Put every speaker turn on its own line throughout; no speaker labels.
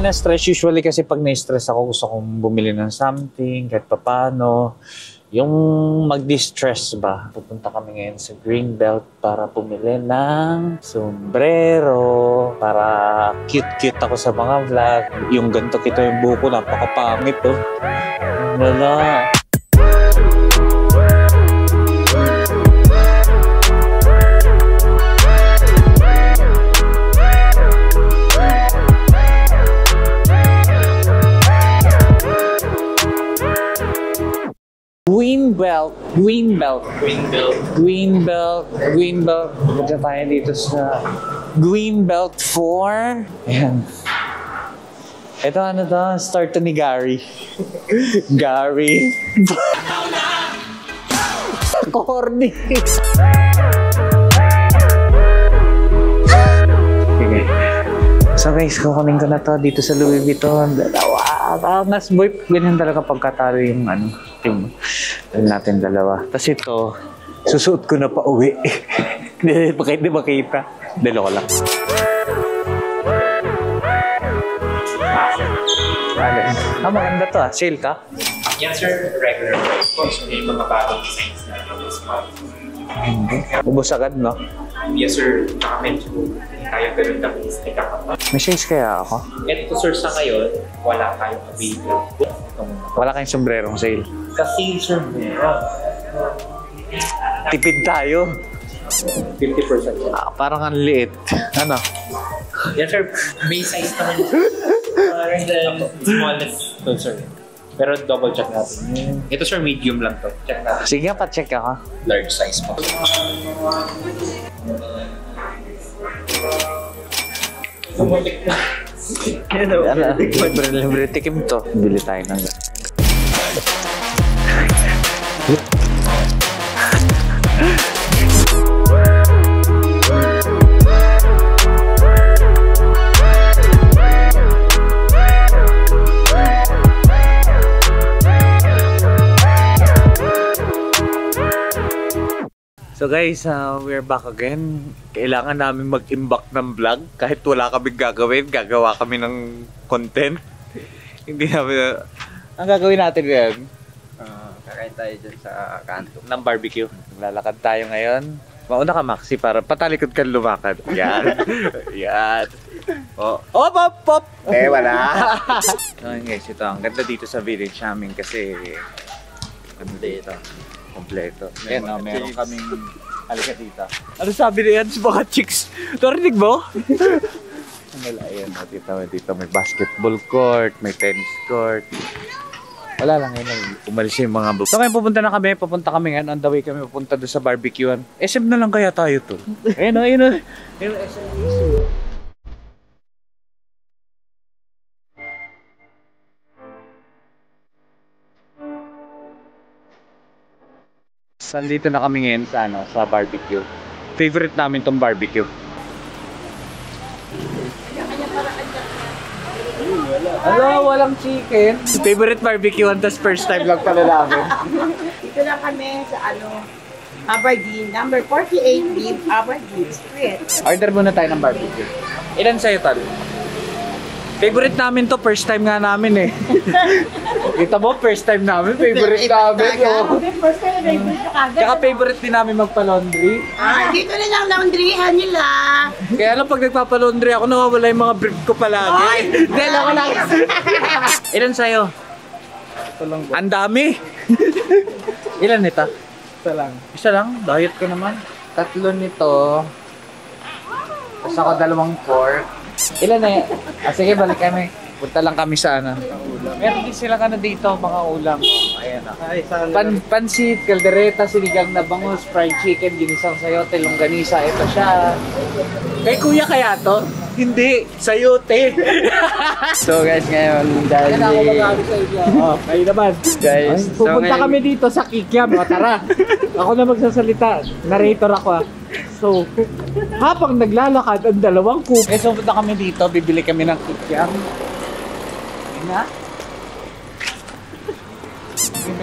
na-stress. Usually kasi pag na-stress ako, gusto kong bumili ng something, kahit papano. Yung mag-distress ba. Pupunta kami ngayon sa Greenbelt para bumili ng sombrero. Para cute-cute ako sa mga vlog. Yung ganito kita yung buko, napakapangit oh. Wala. Greenbelt. Punta tayo dito sa Greenbelt 4. Ayan. Ito ano to? Start to ni Gary. Gary. Corny. Okay. So guys, kukunin ko na to dito sa Louis Vuitton. Dalawa. Mas boy, ganyan talaga pagkatalo yung team natin dalawa. Tapos ito, susuot ko na pa uwi. Hindi makita. Dalo ko lang. Maganda to Sale ka?
Yes sir, regular price po. So may mga bagong designs na this month.
Ubus agad, no?
Yes sir, medyo tayo ganun na mistake ako.
May size kaya ako?
Ito sir, sa ngayon, wala tayong available.
Wala kayong sombrerong sale?
Kasi sir, meron.
Tipid tayo.
50%.
Parang ang liit. Ano?
Yes sir, may size naman. Parang the smallest to sir. Pero double check natin. Ito sir, medium lang to. Check natin.
Sige nga, pa-check ako.
Large size po.
Libre tikim to. Bili tayo ng So guys, we're back again. Kailangan namin mag-imbak ng vlog. Kahit wala kaming gagawin, gagawa kami ng content. Hindi namin... Ang gagawin natin yan?
Kakain tayo dyan sa kanto.
Ng barbecue. Lalakad tayo ngayon. Mauna ka, Maxi, para patalikod ka lumakad. Yan. Yan. Oh. Pop! Wala. So guys, ito. Ang ganda dito sa village namin kasi... Kompleto. Yan, meron kaming halika dito. Ano sabi na yan sa mga chicks? Narinig mo? Wala, yan. Dito may basketball court, may tennis court. Wala lang yun. Umalis yung mga books. So ngayon pupunta kami ngayon. On the way kami pupunta doon sa barbecuean. SM na lang kaya tayo to. Ayun o. SM. Nandito na kami ngayon sa barbecue. Favorite namin tong barbecue. Walang chicken. Favorite barbecue tas first time lang pala namin.
Dito lang kami sa Aberdeen, number 48 Live Aberdeen Street.
Order muna tayo ng barbecue. Ilan sa'yo, Tal? Favorite namin to, first time nga namin eh. Kita mo, first time namin, favorite namin.
First time, favorite ka agad.
Tsaka favorite din namin magpa-laundry.
Dito na lang laundryhan nila.
Kaya lang pag nagpapa-laundry ako, nawawala yung mga brief ko palagi. Dahil ako lang. Ilan sa'yo?
Ito lang ba?
Ang dami. Ilan ito?
Isa lang.
Isa lang? Diet ko naman. 3 nito. Tapos ako 2 pork. Ilan eh? Sige, balik kami. Punta lang kami sa meron din silang dito, mga ulam. Ayan pansit, kaldereta, sinigang na bangus, fried chicken, ginisang sayote, longganisa. Ito siya. Kay kuya kaya to? Hindi, sayote.
So guys, ngayon dahil
ako mag-aari sa inyo. Kayo naman.
Guys,
Pupunta kami dito sa Kikiam. Tara. Ako na magsasalita. Narrator ako So, habang naglalakad ang 2 cook. So punta kami dito, bibili kami ng Kikiam. Yun na.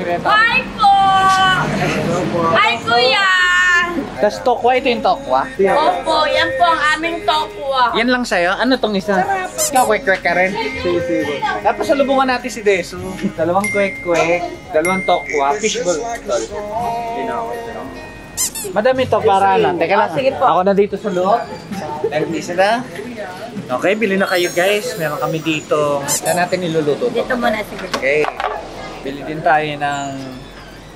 Hi po! Hi kuya!
Tapos tokwa, ito yung tokwa.
Opo, yan po ang aming tokwa. Tokwa.
Yan lang sa'yo? Ano tong isa? Ikaw, kwek-kwek ka rin? Tapos salubungan natin si Desu. Dalawang kwek-kwek, dalawang tokwa, fishball. Madami to para lang. Teka lang,
Sige po.
ako na dito sa loob. Hindi sila. Okay, bili na kayo guys. Meron kami dito. Saan natin niluluto to?
Dito muna sige.
Okay. Bili din tayo ng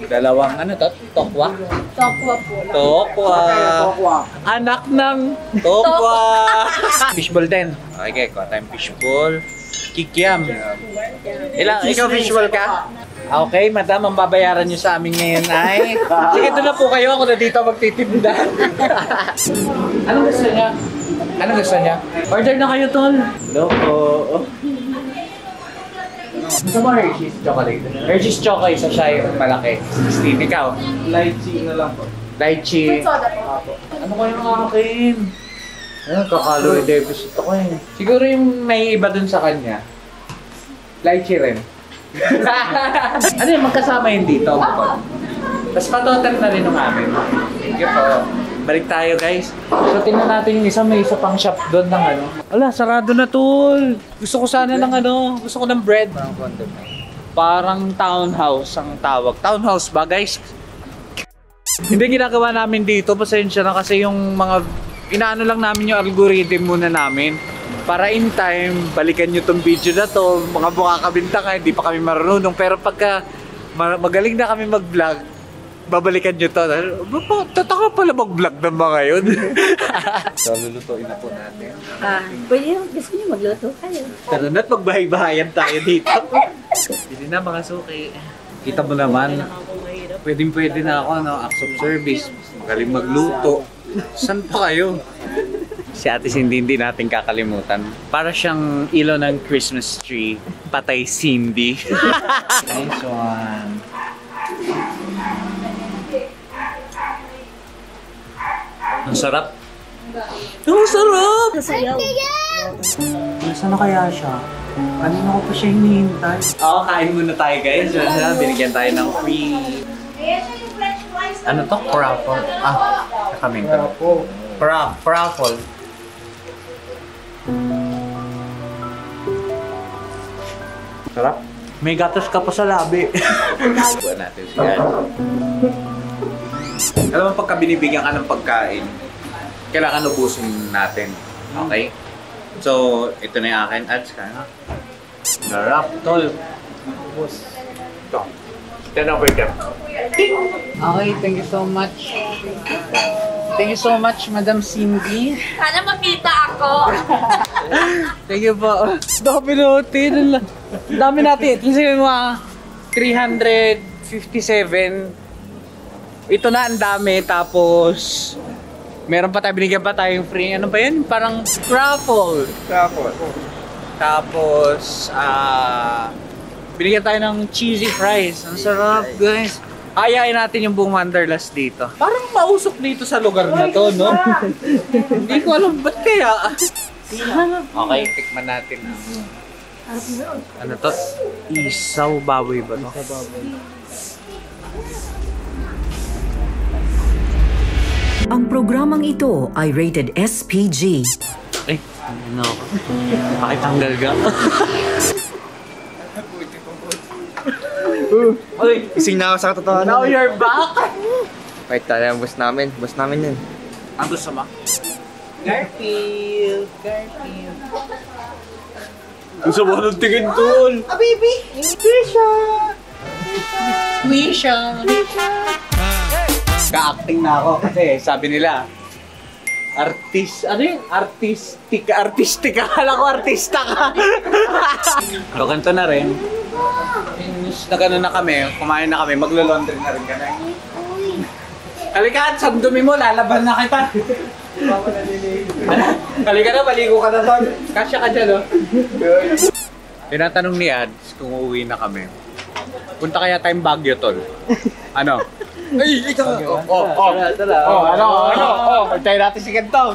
dalawang, ano to? Tokwa?
Tokwa po.
Tokwa. Anak ng tokwa. Fishball din. Okay, kuha tayong fishball. Kikiam. Ikaw fishball ka? Okay, madam, ang babayaran niyo sa amin ngayon ay... Sige, doon na po kayo. Ako na dito magtitinda. Anong gusto niya? Anong gusto niya? Order na kayo, tol. Hello po. Gusto mo Hershey's chocolate? Hershey's chocolate sa siya yung malaki. Steve, ikaw?
Lychee na lang po.
Lychee. Ano kayo mga akin? Ayun, kakaloy deficit ako eh. Siguro yung may iba dun sa kanya. Lychee rin. Ano yun, magkasama yun dito. Tapos patotal na rin ng amin. Thank you po. Balik tayo guys. So tingnan natin yung isa, may isa pang shop doon ng ano. Ala, sarado na tol. Gusto ko sana ng ano, gusto ko ng bread.
Parang condo na.
Parang townhouse ang tawag. Townhouse ba guys? Hindi ginagawa namin dito, pasensya na kasi yung mga inaano lang namin yung algorithm muna namin. Para in time, balikan nyo tong video na to, mga mukha kabinta ka, hindi pa kami marunong. Pero pagka magaling na kami mag-vlog, babalikan nyo to. Tataka pala mag-vlog ng mga yun. So, lulutuin na po natin.
Pwede yung gusto niyo magluto kayo.
Tara na't magbahay-bahayan tayo dito. Hindi na mga suki. Kita mo naman, pwedeng-pwede na ako, no? Acts of service, magaling magluto. Saan pa kayo? Si Ate Cindy hindi natin kakalimutan. Para siyang ilaw ng Christmas tree. Patay Cindy. Nice one. Ang sarap. Ang sarap!
Sasayaw.
Nasaan na kaya siya? Kanina ko pa siya hinihintay. Oo, kain muna tayo guys. Binigyan tayo ng free... Ano to? Paraffle. Kakamin ko. Paraffle. Sarap. May gatas ka pa sa labi. Buwan natin siya. Alam mo, pagka binibigyan ka ng pagkain, kailangan ubusin natin. Okay? So, ito na yung akin. Ads ka na. Sarap, tol. Ubus. Ito. 10 over 10. Okay, thank you so much. Thank you so much, Madam Cindy.
Sana makita ako.
Thank you po. Dami natin. Dami natin. Kasi mga 357. Ito na ang dami. Tapos, meron pa tayo, binigyan pa tayong free. Ano ba yan? Parang raffle. Tapos, binigyan tayo ng cheesy fries. Ang sarap, guys. Ayayin natin yung buong Wanderlust dito. Parang mausok dito sa lugar na to, no? Hindi ko alam ba't kaya. Okay, tikman natin. Ano to? Isaw baboy ba to?
Ang programang ito ay rated SPG.
Ay, ano ako? Pakitanggal ka. Uy,
Ising na ako sa katotohanan.
now you're back!
Wait, tayo ang boss namin. Boss namin yun.
Ang gusto mo? Garfield. Gusto mo nung tingin tol?
baby!
Wisha! Ka-acting na ako kasi sabi nila, ano yung artistic? Akala ko artista ka. So, ganito na rin. Na gano'n na kami, kumain na kami, maglo-laundry na rin kami. Halika, sa dumi mo, lalaban na kita. Halika na, maligo ka na to. Kasya ka dyan, no? Tinatanong ni Ads kung uuwi na kami. Punta kaya tayong Baguio, tol. Ano? Ay, ikaw! Ano? Tayo natin si Kentong.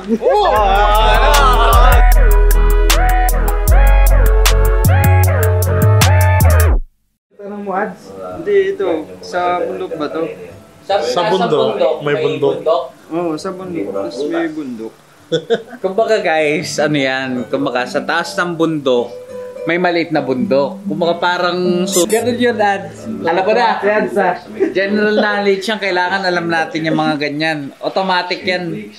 Tanong mo, Ads? Hindi, ito. Sa bundok ba to?
Sa bundok. May bundok.
Oo, sa bundok. Tapos may bundok.
Kumbaga guys, ano yan, kumbaga sa taas ng bundok, may maliit na bundok. Kumbaga parang, ganun yun, ads. Alam mo na, general knowledge yan, kailangan alam natin yung mga ganyan. Automatic yan.